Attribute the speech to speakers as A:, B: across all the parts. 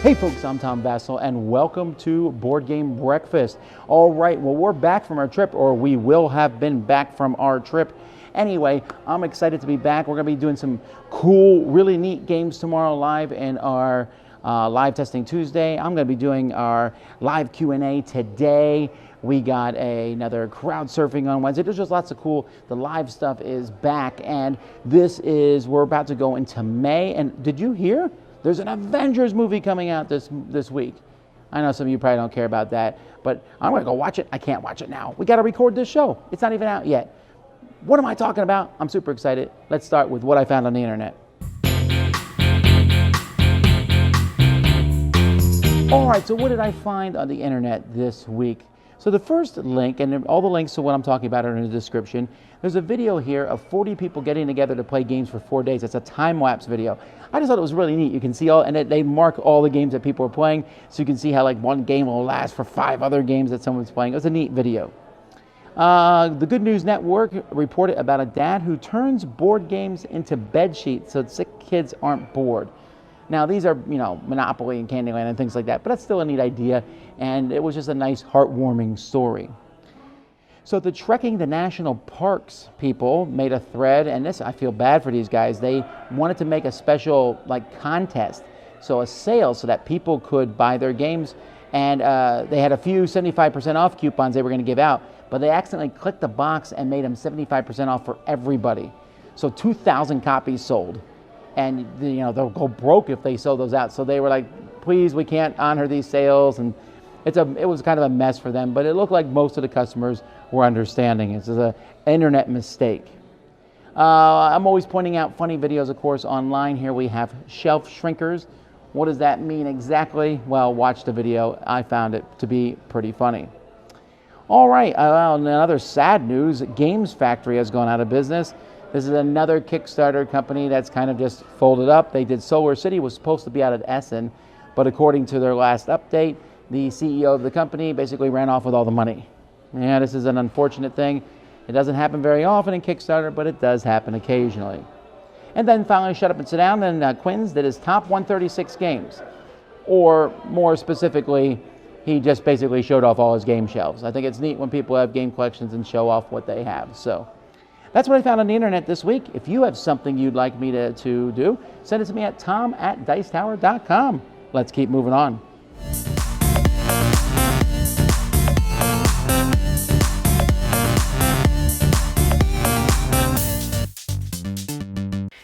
A: Hey folks, I'm Tom Vasel and welcome to Board Game Breakfast. All right, well, we're back from our trip, or we will have been back from our trip. Anyway, I'm excited to be back. We're going to be doing some cool, really neat games tomorrow live in our Live Testing Tuesday. I'm going to be doing our live Q&A today. We got another crowd surfing on Wednesday. There's just lots of cool, the live stuff is back, and we're about to go into May. And did you hear? There's an Avengers movie coming out this week. I know some of you probably don't care about that, but I'm going to go watch it. I can't watch it now. We got to record this show. It's not even out yet. What am I talking about? I'm super excited. Let's start with what I found on the internet. All right, so what did I find on the internet this week? So the first link, and all the links to what I'm talking about are in the description. There's a video here of 40 people getting together to play games for 4 days. It's a time-lapse video. I just thought it was really neat. You can see and they mark all the games that people are playing, so you can see how like one game will last for 5 other games that someone's playing. It was a neat video. The Good News Network reported about a dad who turns board games into bed sheets so sick kids aren't bored. Now, these are, Monopoly and Candyland and things like that, but that's still a neat idea, and it was just a nice, heartwarming story. So the Trekking the National Parks people made a thread, and I feel bad for these guys. They wanted to make a special, contest, so a sale so that people could buy their games, and they had a few 75% off coupons they were going to give out, but they accidentally clicked the box and made them 75% off for everybody. So 2,000 copies sold. And they'll go broke if they sell those out. So they were like, please, we can't honor these sales. And it was kind of a mess for them, but it looked like most of the customers were understanding. It's an internet mistake. I'm always pointing out funny videos, of course, online. Here we have shelf shrinkers. What does that mean exactly? Well, watch the video. I found it to be pretty funny. All right, another sad news. Games Factory has gone out of business. This is another Kickstarter company that's kind of just folded up. They did Solar City, was supposed to be out of Essen, but according to their last update, the CEO of the company basically ran off with all the money. Yeah, this is an unfortunate thing. It doesn't happen very often in Kickstarter, but it does happen occasionally. And then finally, Shut Up and Sit Down, then Quinns did his top 136 games. Or more specifically, he just basically showed off all his game shelves. I think it's neat when people have game collections and show off what they have. So that's what I found on the internet this week. If you have something you'd like me to do, send it to me at tom@dicetower.com. Let's keep moving on.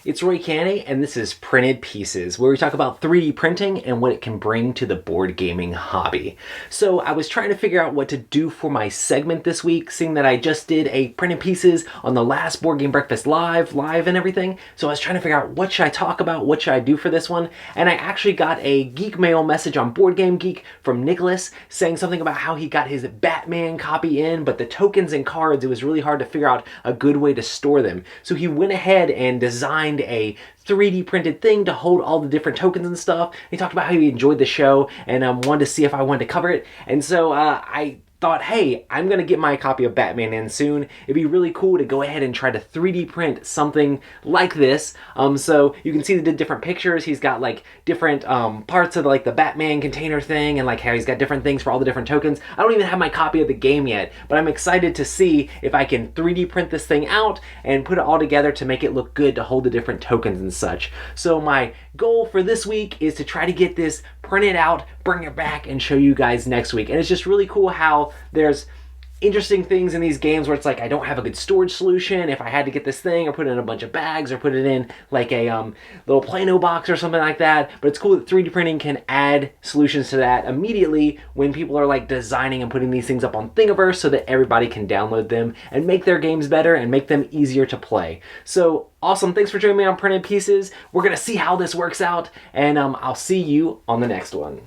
B: It's Roy Canny, and this is Printed Pieces, where we talk about 3D printing and what it can bring to the board gaming hobby. So I was trying to figure out what to do for my segment this week, seeing that I just did a Printed Pieces on the last Board Game Breakfast live and everything. So I was trying to figure out what should I talk about, what should I do for this one, and I actually got a Geek Mail message on Board Game Geek from Nicholas saying something about how he got his Batman copy in, but the tokens and cards, it was really hard to figure out a good way to store them. So he went ahead and designed a 3D printed thing to hold all the different tokens and stuff. He talked about how he enjoyed the show and wanted to see if I wanted to cover it. And so I thought, hey, I'm going to get my copy of Batman in soon. It'd be really cool to go ahead and try to 3D print something like this. So you can see the different pictures. He's got like different parts of like the Batman container thing, and like how he's got different things for all the different tokens. I don't even have my copy of the game yet, but I'm excited to see if I can 3D print this thing out and put it all together to make it look good to hold the different tokens and such. So my goal for this week is to try to get this printed out, bring it back, and show you guys next week. And it's just really cool how there's interesting things in these games where it's like I don't have a good storage solution if I had to get this thing or put it in a bunch of bags or put it in like a little Plano box or something like that. But it's cool that 3D printing can add solutions to that immediately when people are like designing and putting these things up on Thingiverse so that everybody can download them and make their games better and make them easier to play. So awesome, thanks for joining me on Printed Pieces. We're gonna see how this works out, and I'll see you on the next one.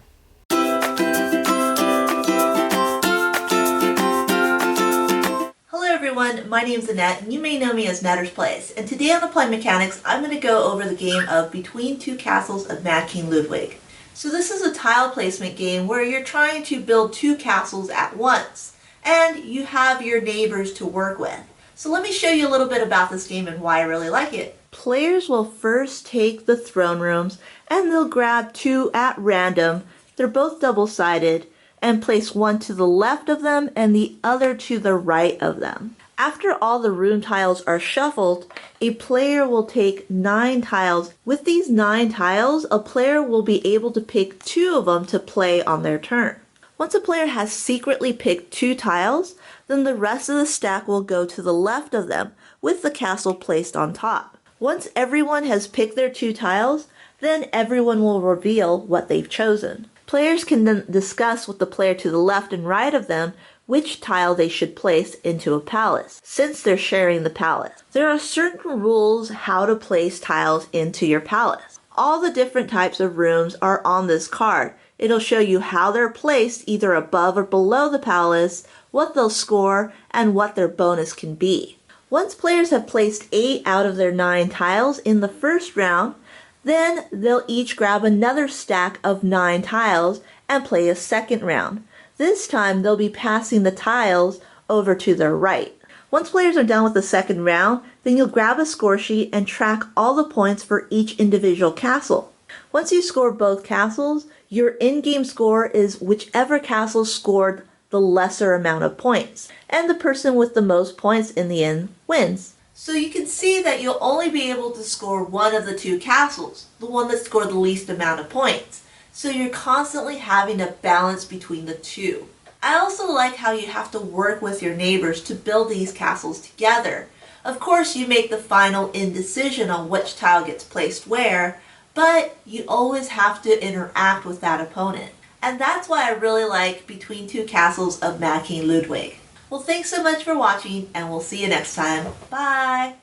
C: Everyone, my name's Annette, and you may know me as Netter's Place. And today on the Play Mechanics, I'm going to go over the game of Between Two Castles of Mad King Ludwig. So this is a tile placement game where you're trying to build two castles at once, and you have your neighbors to work with. So let me show you a little bit about this game and why I really like it. Players will first take the throne rooms and they'll grab 2 at random. They're both double-sided and place one to the left of them and the other to the right of them. After all the room tiles are shuffled, a player will take 9 tiles. With these 9 tiles, a player will be able to pick 2 of them to play on their turn. Once a player has secretly picked 2 tiles, then the rest of the stack will go to the left of them, with the castle placed on top. Once everyone has picked their 2 tiles, then everyone will reveal what they've chosen. Players can then discuss with the player to the left and right of them which tile they should place into a palace, since they're sharing the palace. There are certain rules how to place tiles into your palace. All the different types of rooms are on this card. It'll show you how they're placed either above or below the palace, what they'll score, and what their bonus can be. Once players have placed 8 out of their 9 tiles in the first round, then they'll each grab another stack of 9 tiles and play a second round. This time they'll be passing the tiles over to their right. Once players are done with the second round, then you'll grab a score sheet and track all the points for each individual castle. Once you score both castles, your in-game score is whichever castle scored the lesser amount of points, and the person with the most points in the end wins. So you can see that you'll only be able to score one of the 2 castles, the one that scored the least amount of points. So you're constantly having a balance between the 2. I also like how you have to work with your neighbors to build these castles together. Of course, you make the final indecision on which tile gets placed where, but you always have to interact with that opponent. And that's why I really like Between Two Castles of Mad King Ludwig. Well, thanks so much for watching, and we'll see you next time. Bye!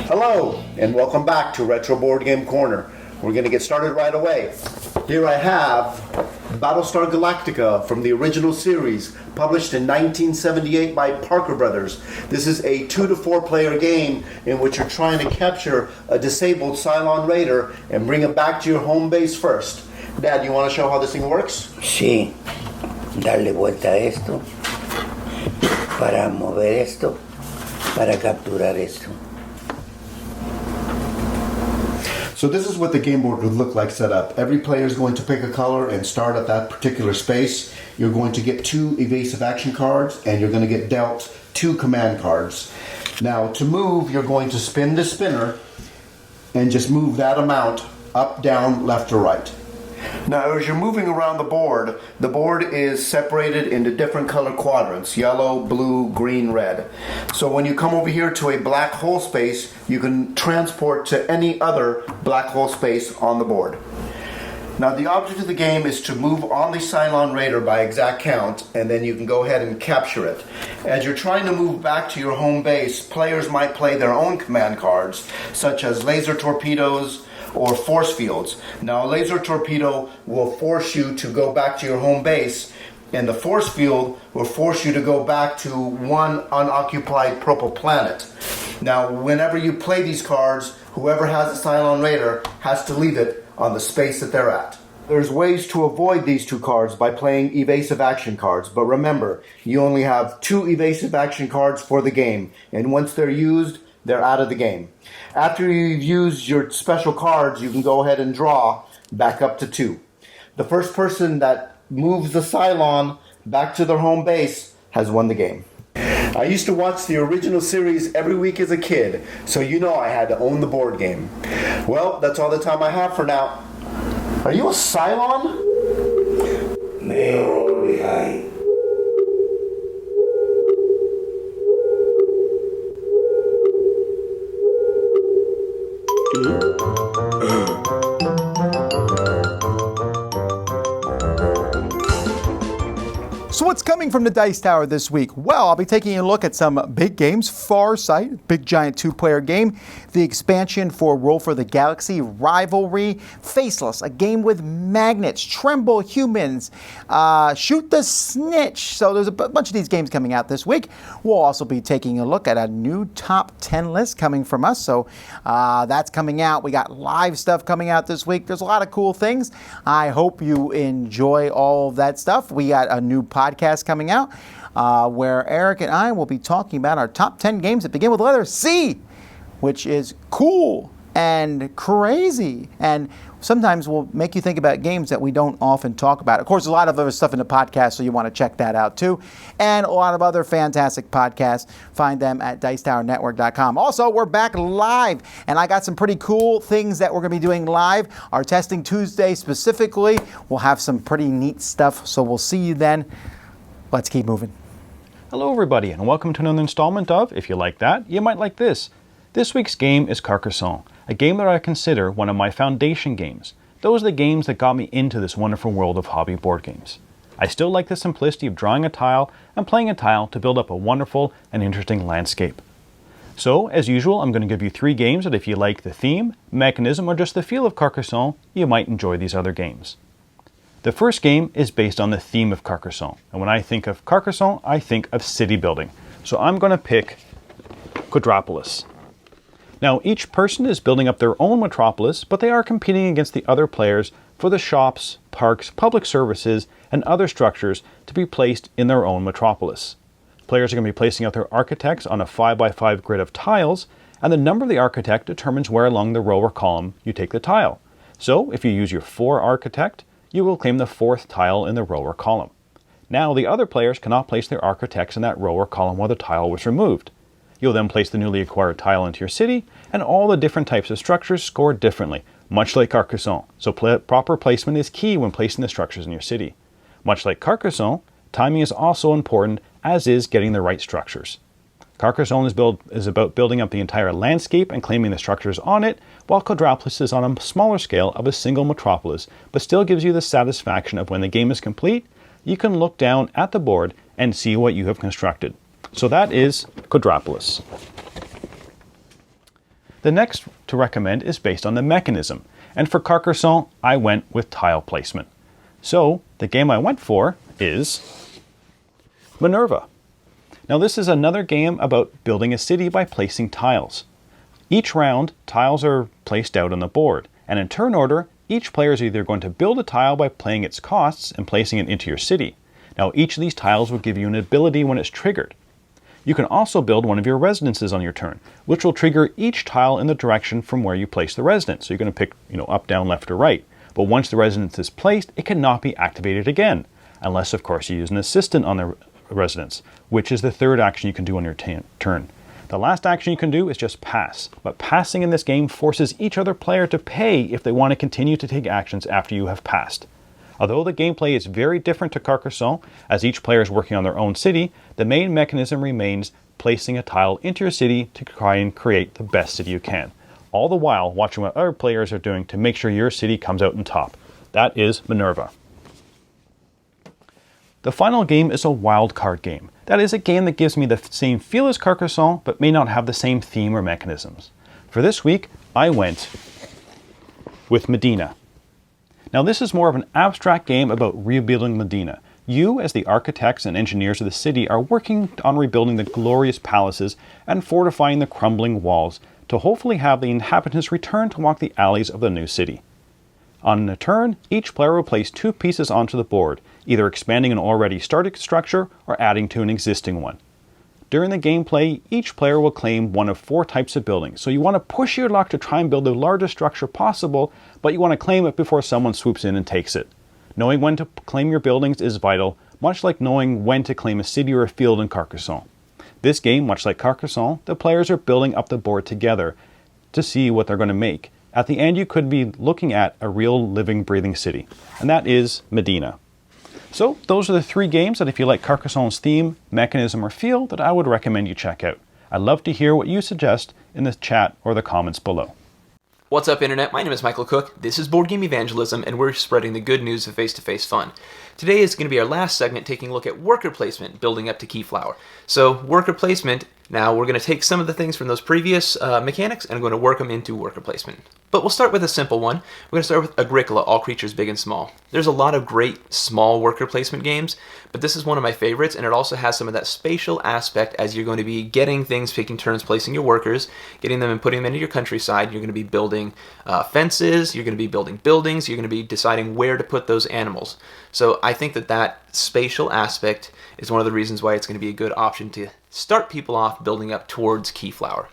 D: Hello, and welcome back to Retro Board Game Corner. We're going to get started right away. Here I have Battlestar Galactica from the original series, published in 1978 by Parker Brothers. This is a 2 to 4 player game in which you're trying to capture a disabled Cylon Raider and bring it back to your home base first. Dad, you want to show how this thing works?
E: Sí, darle vuelta a esto, para mover esto, para capturar esto.
D: So this is what the game board would look like set up. Every player is going to pick a color and start at that particular space. You're going to get 2 evasive action cards, and you're going to get dealt 2 command cards. Now, to move, you're going to spin the spinner and just move that amount up, down, left, or right. Now, as you're moving around the board is separated into different color quadrants: yellow, blue, green, red. So when you come over here to a black hole space, you can transport to any other black hole space on the board. Now, the object of the game is to move on the Cylon Raider by exact count, and then you can go ahead and capture it. As you're trying to move back to your home base, players might play their own command cards, such as laser torpedoes or force fields. Now, a laser torpedo will force you to go back to your home base, and the force field will force you to go back to one unoccupied purple planet. Now, whenever you play these cards, whoever has a Cylon Raider has to leave it on the space that they're at. There's ways to avoid these 2 cards by playing evasive action cards, but remember, you only have 2 evasive action cards for the game, and once they're used, they're out of the game. After you've used your special cards, you can go ahead and draw back up to 2. The first person that moves the Cylon back to their home base has won the game. I used to watch the original series every week as a kid, so you know I had to own the board game. Well, that's all the time I have for now. Are you a Cylon?
E: Veo que hay.
F: So what's coming
A: Coming from the Dice Tower this week, well, I'll be taking a look at some big games. Farsight, big giant 2-player game. The expansion for Roll for the Galaxy, Rivalry. Faceless, a game with magnets. Tremble Humans, Shoot the Snitch. So there's a bunch of these games coming out this week. We'll also be taking a look at a new top 10 list coming from us. So that's coming out. We got live stuff coming out this week. There's a lot of cool things. I hope you enjoy all of that stuff. We got a new podcast coming out where Eric and I will be talking about our top 10 games that begin with the letter C, which is cool and crazy, and sometimes will make you think about games that we don't often talk about. Of course, a lot of other stuff in the podcast, so you want to check that out too, and a lot of other fantastic podcasts. Find them at dicetowernetwork.com. Also, we're back live, and I got some pretty cool things that we're going to be doing live. Our Testing Tuesday specifically, we'll have some pretty neat stuff, so we'll see you then. Let's keep moving.
F: Hello everybody, and welcome to another installment of If You Like That, You Might Like This. This week's game is Carcassonne, a game that I consider one of my foundation games. Those are the games that got me into this wonderful world of hobby board games. I still like the simplicity of drawing a tile and playing a tile to build up a wonderful and interesting landscape. So, as usual, I'm going to give you 3 games that if you like the theme, mechanism, or just the feel of Carcassonne, you might enjoy these other games. The first game is based on the theme of Carcassonne, and when I think of Carcassonne, I think of city building. So I'm going to pick Quadropolis. Now, each person is building up their own metropolis, but they are competing against the other players for the shops, parks, public services, and other structures to be placed in their own metropolis. Players are going to be placing out their architects on a 5x5 grid of tiles, and the number of the architect determines where along the row or column you take the tile. So, if you use your 4 architect, you will claim the 4th tile in the row or column. Now, the other players cannot place their architects in that row or column while the tile was removed. You'll then place the newly acquired tile into your city, and all the different types of structures score differently, much like Carcassonne. So proper placement is key when placing the structures in your city. Much like Carcassonne, timing is also important, as is getting the right structures. Carcassonne is about building up the entire landscape and claiming the structures on it, while Quadropolis is on a smaller scale of a single metropolis, but still gives you the satisfaction of when the game is complete, you can look down at the board and see what you have constructed. So that is Quadropolis. The next to recommend is based on the mechanism, and for Carcassonne, I went with tile placement. So the game I went for is Minerva. Now this is another game about building a city by placing tiles. Each round, tiles are placed out on the board, and in turn order, each player is either going to build a tile by playing its costs and placing it into your city. Now each of these tiles will give you an ability when it's triggered. You can also build one of your residences on your turn, which will trigger each tile in the direction from where you place the residence. So you're going to pick, up, down, left, or right. But once the residence is placed, it cannot be activated again, unless of course you use an assistant on the residence, which is the 3rd action you can do on your turn. The last action you can do is just pass, but passing in this game forces each other player to pay if they want to continue to take actions after you have passed. Although the gameplay is very different to Carcassonne, as each player is working on their own city, the main mechanism remains placing a tile into your city to try and create the best city you can, all the while watching what other players are doing to make sure your city comes out on top. That is Minerva. The final game is a wild card game. That is a game that gives me the same feel as Carcassonne, but may not have the same theme or mechanisms. For this week, I went with Medina. Now this is more of an abstract game about rebuilding Medina. You, as the architects and engineers of the city, are working on rebuilding the glorious palaces and fortifying the crumbling walls to hopefully have the inhabitants return to walk the alleys of the new city. On a turn, each player will place 2 pieces onto the board, either expanding an already started structure or adding to an existing one. During the gameplay, each player will claim one of 4 types of buildings, so you want to push your luck to try and build the largest structure possible, but you want to claim it before someone swoops in and takes it. Knowing when to claim your buildings is vital, much like knowing when to claim a city or a field in Carcassonne. This game, much like Carcassonne, the players are building up the board together to see what they're going to make. At the end, you could be looking at a real living, breathing city, and that is Medina. So those are the 3 games that if you like Carcassonne's theme, mechanism, or feel, that I would recommend you check out. I'd love to hear what you suggest in the chat or the comments below.
G: What's up, Internet? My name is Michael Cook. This is Board Game Evangelism, and we're spreading the good news of face-to-face fun. Today is going to be our last segment, taking a look at worker placement, building up to Keyflower. So worker placement, now we're going to take some of the things from those previous mechanics and I'm going to work them into worker placement. But we'll start with a simple one. We're going to start with Agricola, all creatures big and small. There's a lot of great small worker placement games, but this is one of my favorites, and it also has some of that spatial aspect as you're going to be getting things, taking turns placing your workers, getting them and putting them into your countryside. You're going to be building fences, you're going to be building buildings, you're going to be deciding where to put those animals. So I think that spatial aspect is one of the reasons why it's going to be a good option to start people off building up towards Keyflower.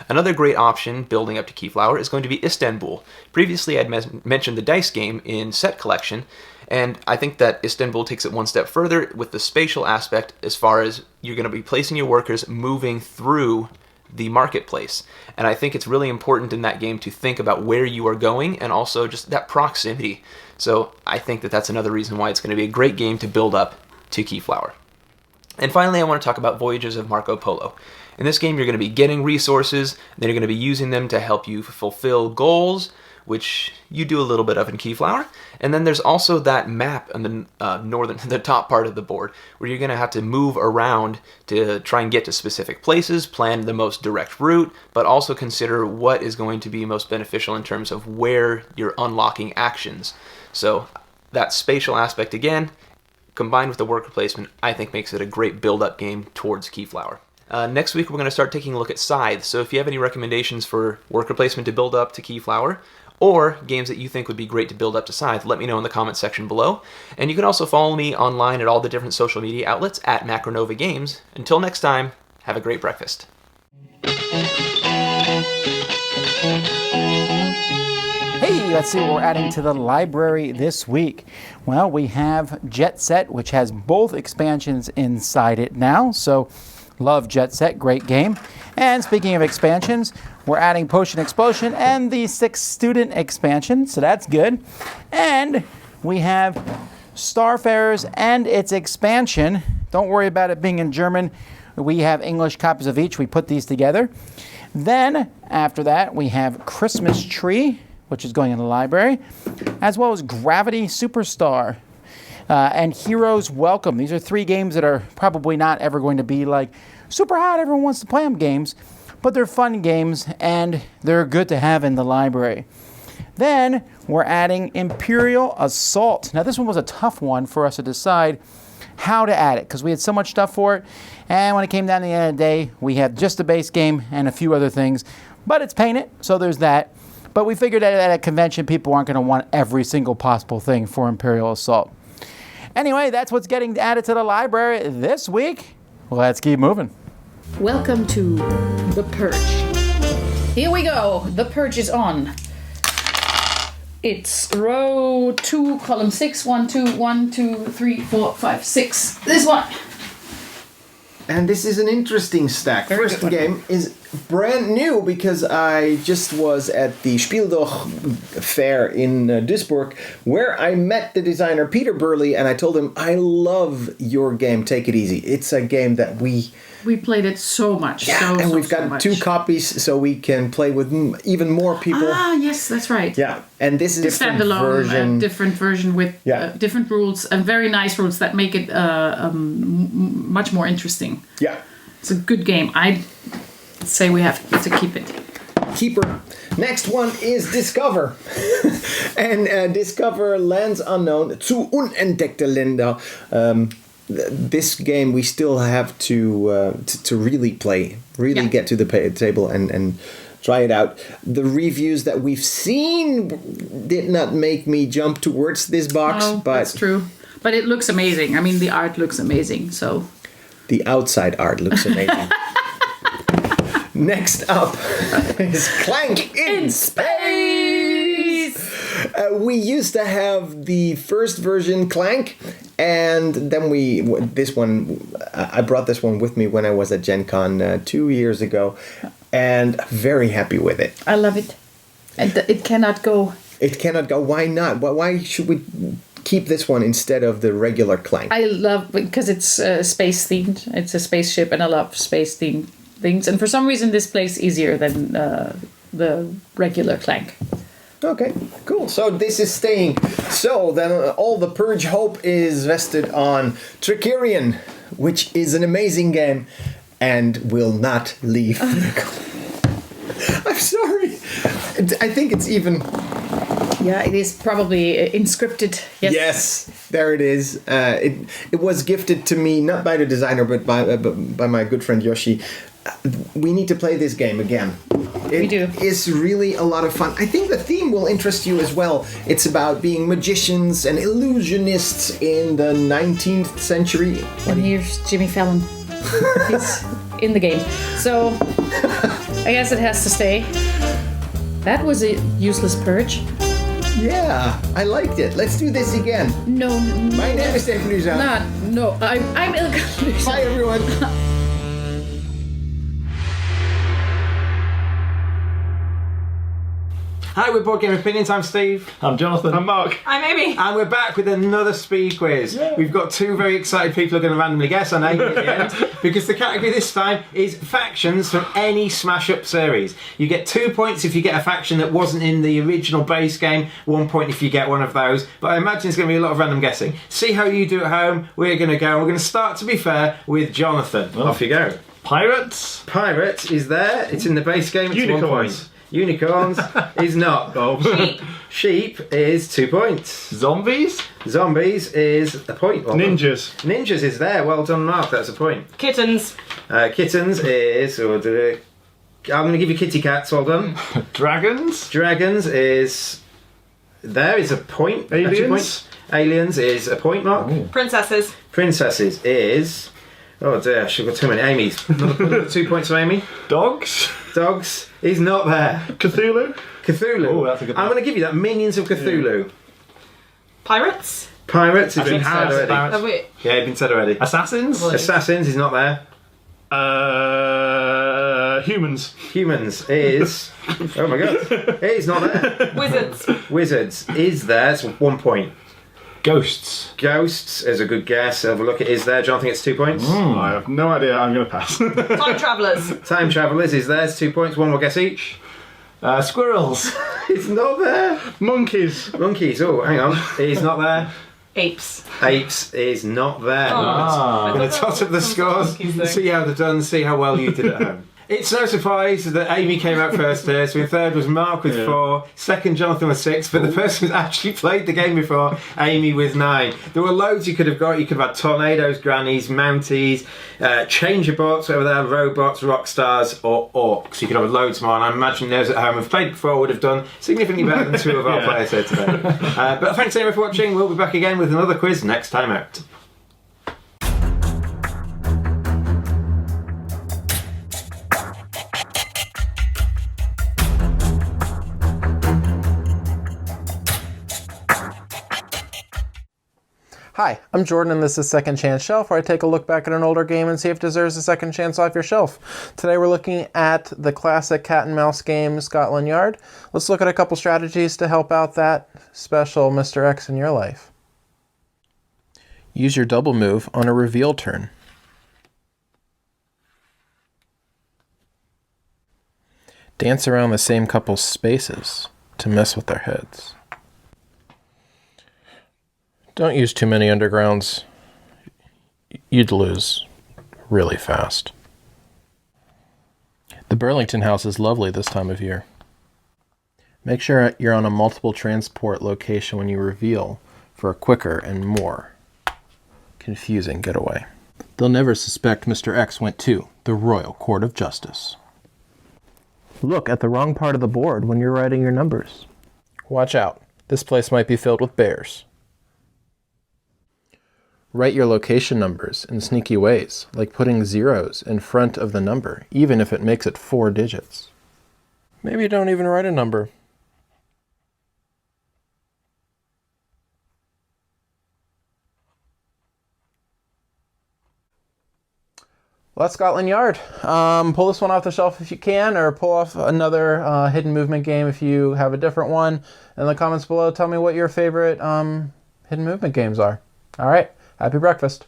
G: Another great option building up to Keyflower is going to be Istanbul. Previously I'd mentioned the dice game in Set Collection, and I think that Istanbul takes it one step further with the spatial aspect as far as you're going to be placing your workers moving through the marketplace. And I think it's really important in that game to think about where you are going and also just that proximity. So I think that that's another reason why it's going to be a great game to build up to Keyflower. And finally, I want to talk about Voyages of Marco Polo. In this game, you're going to be getting resources, and then you're going to be using them to help you fulfill goals, which you do a little bit of in Keyflower. And then there's also that map on the top part of the board, where you're going to have to move around to try and get to specific places, plan the most direct route, but also consider what is going to be most beneficial in terms of where you're unlocking actions. So that spatial aspect, again, combined with the worker placement, I think makes it a great build-up game towards Keyflower. Next week, we're going to start taking a look at scythes. So if you have any recommendations for worker placement to build up to Keyflower, or games that you think would be great to build up to scythe, let me know in the comment section below. And you can also follow me online at all the different social media outlets at Macronova Games. Until next time, have a great breakfast.
A: Hey, let's see what we're adding to the library this week. Well, we have Jet Set, which has both expansions inside it now. So, love Jet Set, great game. And speaking of expansions, we're adding Potion Explosion and the 6th Student expansion, so that's good. And we have Starfarers and its expansion. Don't worry about it being in German. We have English copies of each. We put these together. Then, after that, we have Christmas Tree, which is going in the library, as well as Gravity Superstar and Heroes Welcome. These are 3 games that are probably not ever going to be like super hot, everyone wants to play them games, but they're fun games and they're good to have in the library. Then we're adding Imperial Assault. Now this one was a tough one for us to decide how to add it because we had so much stuff for it, and when it came down to the end of the day, we had just the base game and a few other things, but it's painted, so there's that. But we figured that at a convention, people aren't going to want every single possible thing for Imperial Assault. Anyway, that's what's getting added to the library this week. Let's keep moving.
H: Welcome to The Purge. Here we go. The Purge is on. It's row 2, column 6. 1, 2, 1, 2, 3, 4, 5, 6. This one.
I: And this is an interesting stack.
H: Very
I: First
H: good one.
I: game is brand new because I just was at the Spieldoch fair in Duisburg where I met the designer Peter Burley and I told him, I love your game, take it easy. It's a game that we
H: played it so much.
I: and we've got
H: much.
I: 2 copies so we can play with even more people.
H: Ah, yes, that's right.
I: Yeah, and this is a different
H: Standalone,
I: version.
H: different version with different rules and very nice rules that make it much more interesting.
I: Yeah.
H: It's a good game. I'd say we have to keep it.
I: Keeper. Next one is Discover. And Discover Lands Unknown zu unentdeckte Länder. This game we still have to really play, get to the table and try it out. The reviews that we've seen did not make me jump towards this box,
H: No,
I: but
H: that's true. But it looks amazing. I mean, the art looks amazing. So
I: the outside art looks amazing. Next up is Clank in Space. We used to have the first version Clank, and then I brought this one with me when I was at Gen Con 2 years ago, and very happy with it.
H: I love it. And it cannot go.
I: It cannot go. Why not? Why should we keep this one instead of the regular Clank?
H: I love because it's space themed. It's a spaceship, and I love space themed things. And for some reason, this plays easier than the regular Clank.
I: Okay, cool. So this is staying. So then all the Purge hope is vested on Tricerion, which is an amazing game and will not leave. I'm sorry. I think it's even...
H: Yeah, it is probably inscripted. Yes.
I: Yes, there it is. It was gifted to me, not by the designer, but by my good friend Yoshi. We need to play this game again.
H: We do.
I: It's really a lot of fun. I think the theme will interest you as well. It's about being magicians and illusionists in the 19th century.
H: And here's Jimmy Fallon. He's in the game. So, I guess it has to stay. That was a useless Purge.
I: Yeah, I liked it. Let's do this again.
H: No.
I: My name is Evangelism.
H: I'm Ilka.
I: Bye, everyone.
J: Hi, we're Board Game Opinions. I'm Steve.
F: I'm Jonathan.
J: I'm Mark.
K: I'm Amy.
J: And we're back with another speed quiz.
F: Yeah.
J: We've got two very excited people who are going to randomly guess, and Amy at the end, because the category this time is factions from any smash-up series. You get 2 points if you get a faction that wasn't in the original base game, 1 point if you get one of those, but I imagine it's going to be a lot of random guessing. See how you do at home. We're going to go. We're going to start, to be fair, with Jonathan.
F: Oh.
J: Off you go.
F: Pirates.
J: Pirate is there. It's in the base game. It's 1
F: Unicorns.
J: point. Unicorns is not.
F: Sheep.
J: Sheep is 2 points.
F: Zombies.
J: Zombies is a point. Well done.
F: Ninjas.
J: Ninjas is there. Well done, Mark. That's a point.
K: Kittens.
J: Kittens is... I'm going to give you kitty cats. Well done.
F: Dragons.
J: Dragons is... There is a point.
F: Aliens.
J: 2 points. Aliens is a point, Mark.
F: Ooh.
K: Princesses.
J: Princesses is... Oh dear, I've got too many Amy's. Another 2 points for Amy.
F: Dogs.
J: Dogs is not there.
F: Cthulhu.
J: Cthulhu.
F: Oh, that's a good one.
J: I'm going to give you that. Minions of Cthulhu.
K: Pirates.
J: Pirates has been said already.
K: Have we?
J: Yeah, it's been said already.
F: Assassins.
J: Assassins is not there.
F: Humans.
J: Humans is... Oh my god. It is not there.
K: Wizards.
J: Wizards is there. It's 1 point.
F: Ghosts.
J: Ghosts is a good guess. Have a look. It is there. Jonathan gets 2 points.
F: I have no idea. I'm going to pass.
K: Time travellers.
J: Time Travellers is there. It's 2 points. One more guess each.
F: Squirrels.
J: It's not there.
F: Monkeys.
J: Monkeys. Oh, hang on. It is not there.
K: Apes.
J: Apes is not there.
F: Ah.
J: I'm going to tot up the scores. See how they're done. See how well you did at home. It's no surprise that Amy came out first here. So in third was Mark with 4. Second, Jonathan with 6. But the person who's actually played the game before, Amy with 9. There were loads you could have got. You could have had tornadoes, grannies, mounties, changer bots, whatever they are, robots, rock stars, or orcs. You could have loads more. And I imagine those at home who've played before would have done significantly better than 2 of our players here today. But thanks everyone for watching. We'll be back again with another quiz next time out.
L: Hi, I'm Jordan and this is Second Chance Shelf, where I take a look back at an older game and see if it deserves a second chance off your shelf. Today we're looking at the classic cat and mouse game Scotland Yard. Let's look at a couple strategies to help out that special Mr. X in your life. Use your double move on a reveal turn. Dance around the same couple's spaces to mess with their heads. Don't use too many undergrounds. You'd lose really fast. The Burlington house is lovely this time of year. Make sure you're on a multiple transport location when you reveal for a quicker and more confusing getaway. They'll never suspect Mr. X went to the Royal Court of Justice. Look at the wrong part of the board when you're writing your numbers. Watch out. This place might be filled with bears. Write your location numbers in sneaky ways, like putting zeros in front of the number, even if it makes it 4 digits. Maybe don't even write a number. Well, that's Scotland Yard. Pull this one off the shelf if you can, or pull off another hidden movement game if you have a different one. In the comments below, tell me what your favorite hidden movement games are. All right. Happy breakfast.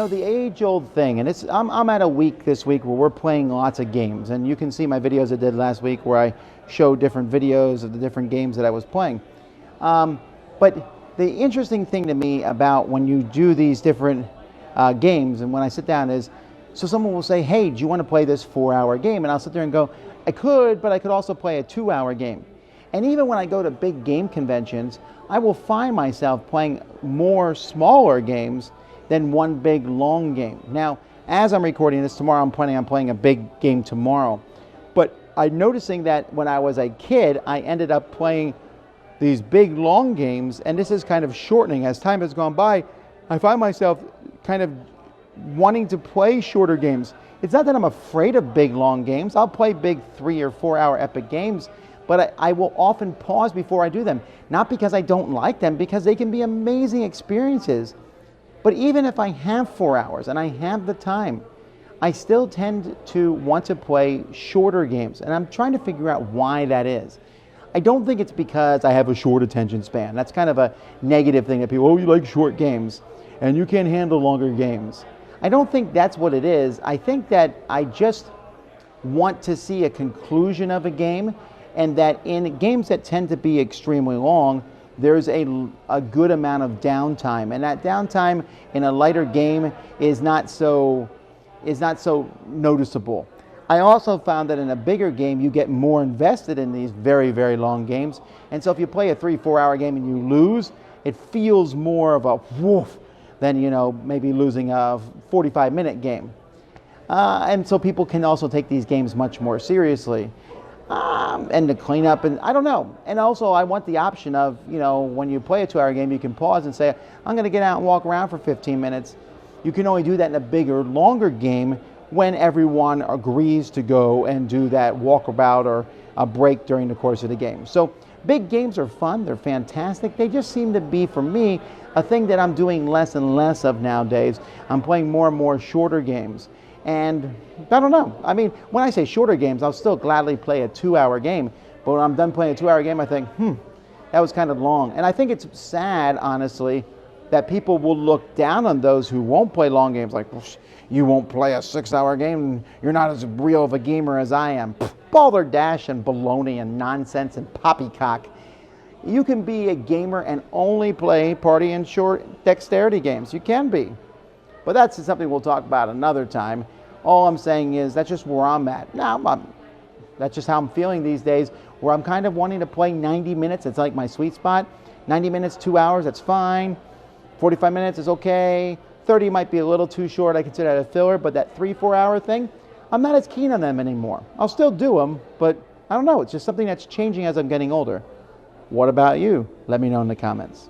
A: the age-old thing, and I'm at a week this week where we're playing lots of games, and you can see my videos I did last week where I showed different videos of the different games that I was playing. But the interesting thing to me about when you do these different games, and when I sit down is, so someone will say, hey, do you want to play this 4-hour game? And I'll sit there and go, I could, but I could also play a 2-hour game. And even when I go to big game conventions, I will find myself playing more smaller games than one big long game. Now, as I'm recording this tomorrow, I'm planning on playing a big game tomorrow. But I'm noticing that when I was a kid, I ended up playing these big long games, and this is kind of shortening. As time has gone by, I find myself kind of wanting to play shorter games. It's not that I'm afraid of big long games. I'll play big 3 or 4 hour epic games, but I will often pause before I do them. Not because I don't like them, because they can be amazing experiences. But even if I have 4 hours and I have the time, I still tend to want to play shorter games. And I'm trying to figure out why that is. I don't think it's because I have a short attention span. That's kind of a negative thing that people, oh, you like short games and you can't handle longer games. I don't think that's what it is. I think that I just want to see a conclusion of a game, and that in games that tend to be extremely long, there's a good amount of downtime, and that downtime in a lighter game is not so noticeable. I also found that in a bigger game, you get more invested in these very, very long games, and so if you play a 3-4 hour game and you lose, it feels more of a woof than, maybe losing a 45-minute game. And so people can also take these games much more seriously. And to clean up, and I don't know. And also I want the option of, when you play a 2-hour game, you can pause and say, I'm going to get out and walk around for 15 minutes. You can only do that in a bigger, longer game when everyone agrees to go and do that walkabout or a break during the course of the game. So big games are fun. They're fantastic. They just seem to be, for me, a thing that I'm doing less and less of nowadays. I'm playing more and more shorter games. And I don't know. I mean, when I say shorter games, I'll still gladly play a 2-hour game. But when I'm done playing a 2-hour game, I think, that was kind of long. And I think it's sad, honestly, that people will look down on those who won't play long games. Like, you won't play a 6-hour game, you're not as real of a gamer as I am. Balderdash and baloney and nonsense and poppycock. You can be a gamer and only play party and short dexterity games. You can be. But that's something we'll talk about another time. All I'm saying is that's just where I'm at. Now, that's just how I'm feeling these days, where I'm kind of wanting to play 90 minutes. It's like my sweet spot. 90 minutes, 2 hours, that's fine. 45 minutes is okay. 30 might be a little too short. I consider that a filler. But that 3-4 hour thing, I'm not as keen on them anymore. I'll still do them, but I don't know. It's just something that's changing as I'm getting older. What about you? Let me know in the comments.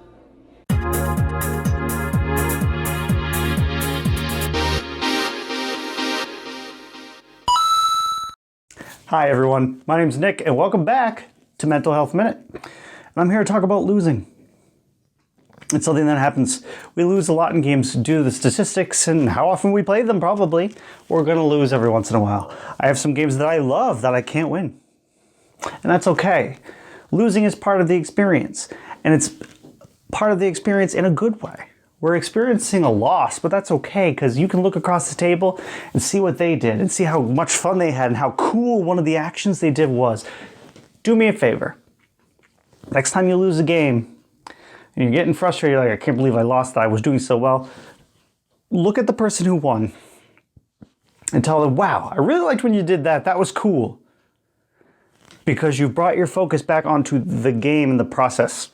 M: Hi everyone, my name's Nick and welcome back to Mental Health Minute. And I'm here to talk about losing. It's something that happens. We lose a lot in games due to the statistics and how often we play them, probably. We're gonna lose every once in a while. I have some games that I love that I can't win. And that's okay. Losing is part of the experience, and it's part of the experience in a good way. We're experiencing a loss, but that's okay, because you can look across the table and see what they did and see how much fun they had and how cool one of the actions they did was. Do me a favor. Next time you lose a game and you're getting frustrated, like, I can't believe I lost that, I was doing so well, look at the person who won and tell them, wow, I really liked when you did that. That was cool. Because you've brought your focus back onto the game and the process.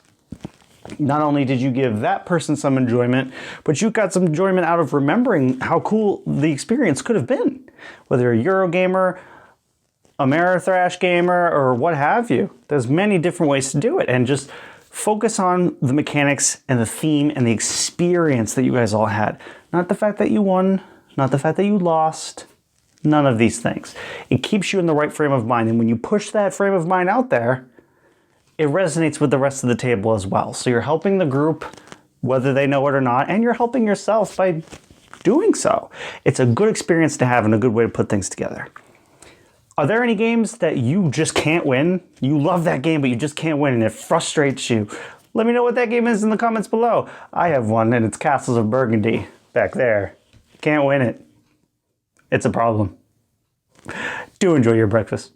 M: Not only did you give that person some enjoyment, but you got some enjoyment out of remembering how cool the experience could have been. Whether you're a Eurogamer, Ameritrash gamer, or what have you. There's many different ways to do it. And just focus on the mechanics and the theme and the experience that you guys all had. Not the fact that you won, not the fact that you lost. None of these things. It keeps you in the right frame of mind. And when you push that frame of mind out there, it resonates with the rest of the table as well. So you're helping the group, whether they know it or not, and you're helping yourself by doing so. It's a good experience to have and a good way to put things together. Are there any games that you just can't win? You love that game, but you just can't win and it frustrates you. Let me know what that game is in the comments below. I have one, and it's Castles of Burgundy back there. can't win it. It's a problem. Do enjoy your breakfast.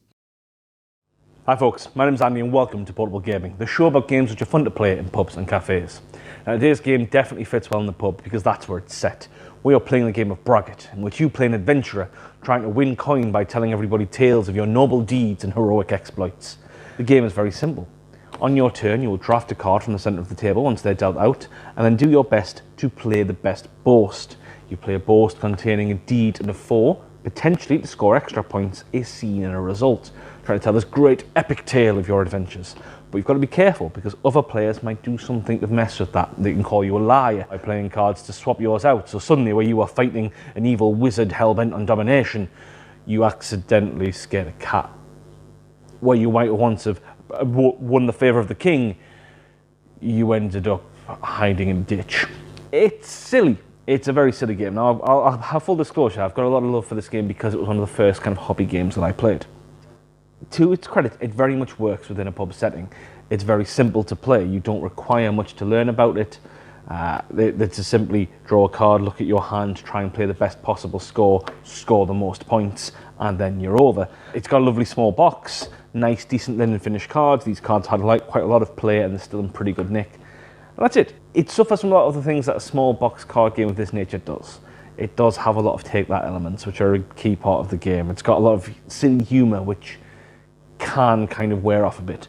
N: Hi folks, my name's Andy and welcome to Potable Gaming, the show about games which are fun to play in pubs and cafes. Now today's game definitely fits well in the pub because that's where it's set. We are playing the game of Bracket, in which you play an adventurer trying to win coin by telling everybody tales of your noble deeds and heroic exploits. The game is very simple. On your turn, you will draft a card from the centre of the table once they're dealt out, and then do your best to play the best boast. You play a boast containing a deed and a 4, potentially to score extra points, a scene and a result, trying to tell this great epic tale of your adventures. But you've got to be careful because other players might do something to mess with that. They can call you a liar by playing cards to swap yours out. So suddenly where you are fighting an evil wizard hell-bent on domination, you accidentally scared a cat. Where you might once have won the favour of the king, you ended up hiding in a ditch. It's silly. It's a very silly game. Now, I'll have full disclosure, I've got a lot of love for this game because it was one of the first kind of hobby games that I played. To its credit, it very much works within a pub setting. It's very simple to play. You don't require much to learn about it. It's to simply draw a card, look at your hand, try and play the best possible score the most points, and then you're over. It's got a lovely small box, nice, decent linen finish cards. These cards had quite a lot of play and they're still in pretty good nick. And that's it. It suffers from a lot of the things that a small box card game of this nature does. It does have a lot of take-that elements, which are a key part of the game. It's got a lot of silly humour, which can kind of wear off a bit.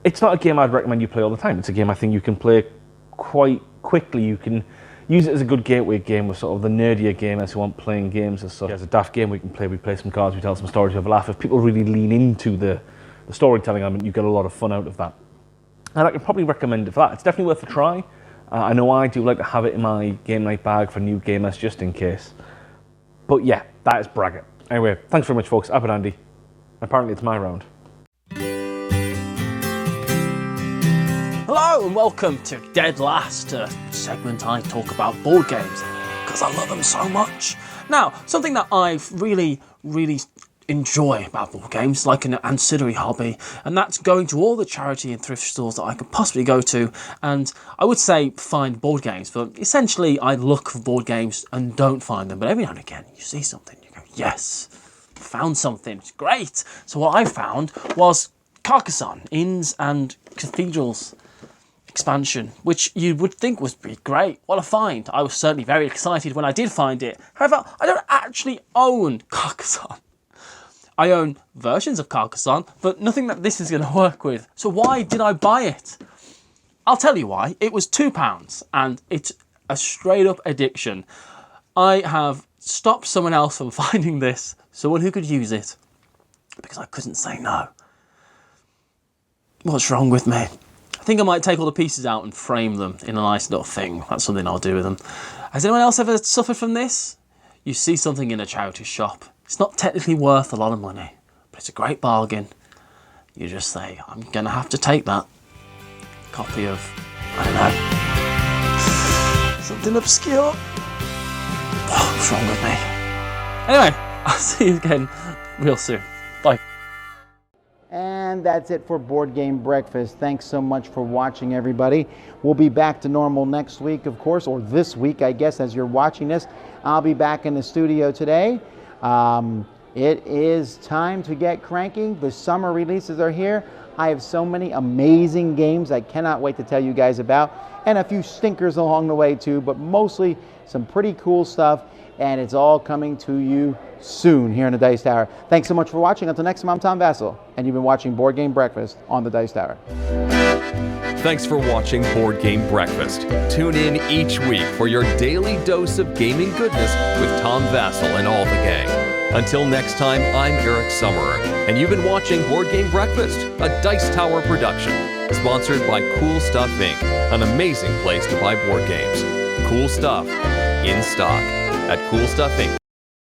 N: It's not a game I'd recommend you play all the time. It's a game I think you can play quite quickly. You can use it as a good gateway game with sort of the nerdier gamers who aren't playing games as such. As a daft game we play some cards, we tell some stories, we have a laugh. If people really lean into the storytelling element, you get a lot of fun out of that. And I can probably recommend it for that. It's definitely worth a try. I know I do like to have it in my game night bag for new gamers just in case. But yeah, that is Bracket. Anyway, thanks very much folks. I've been Andy. Apparently it's my round.
O: Hello and welcome to Dead Last, a segment I talk about board games because I love them so much. Now, something that I really enjoy about board games, like an ancillary hobby, and that's going to all the charity and thrift stores that I could possibly go to, and I would say find board games, but essentially I look for board games and don't find them, but every now and again you see something, you go, yes, found something, it's great. So what I found was Carcassonne, Inns and Cathedrals expansion, which you would think would be great. What a find. I was certainly very excited when I did find it. However, I don't actually own Carcassonne. I own versions of Carcassonne, but nothing that this is going to work with. So why did I buy it? I'll tell you why. It was £2 and it's a straight up addiction. I have stopped someone else from finding this, someone who could use it, because I couldn't say no. What's wrong with me? I think I might take all the pieces out and frame them in a nice little thing. That's something I'll do with them. Has anyone else ever suffered from this? You see something in a charity shop. It's not technically worth a lot of money, but it's a great bargain. You just say, I'm going to have to take that. Copy of, I don't know, something obscure. Oh, what's wrong with me? Anyway, I'll see you again real soon. Bye.
A: And that's it for Board Game Breakfast. Thanks so much for watching, everybody. We'll be back to normal next week, of course, or this week, I guess, as you're watching this. I'll be back in the studio today. It is time to get cranking. The summer releases are here. I have so many amazing games I cannot wait to tell you guys about, and a few stinkers along the way too, but mostly some pretty cool stuff, and it's all coming to you soon here in the Dice Tower. Thanks so much for watching. Until next time, I'm Tom Vasel, and you've been watching Board Game Breakfast on the Dice Tower.
P: Thanks for watching Board Game Breakfast. Tune in each week for your daily dose of gaming goodness with Tom Vasel and all the gang. Until next time, I'm Eric Summerer, and you've been watching Board Game Breakfast, a Dice Tower production, sponsored by Cool Stuff Inc., an amazing place to buy board games. Cool stuff in stock at coolstuffinc.com.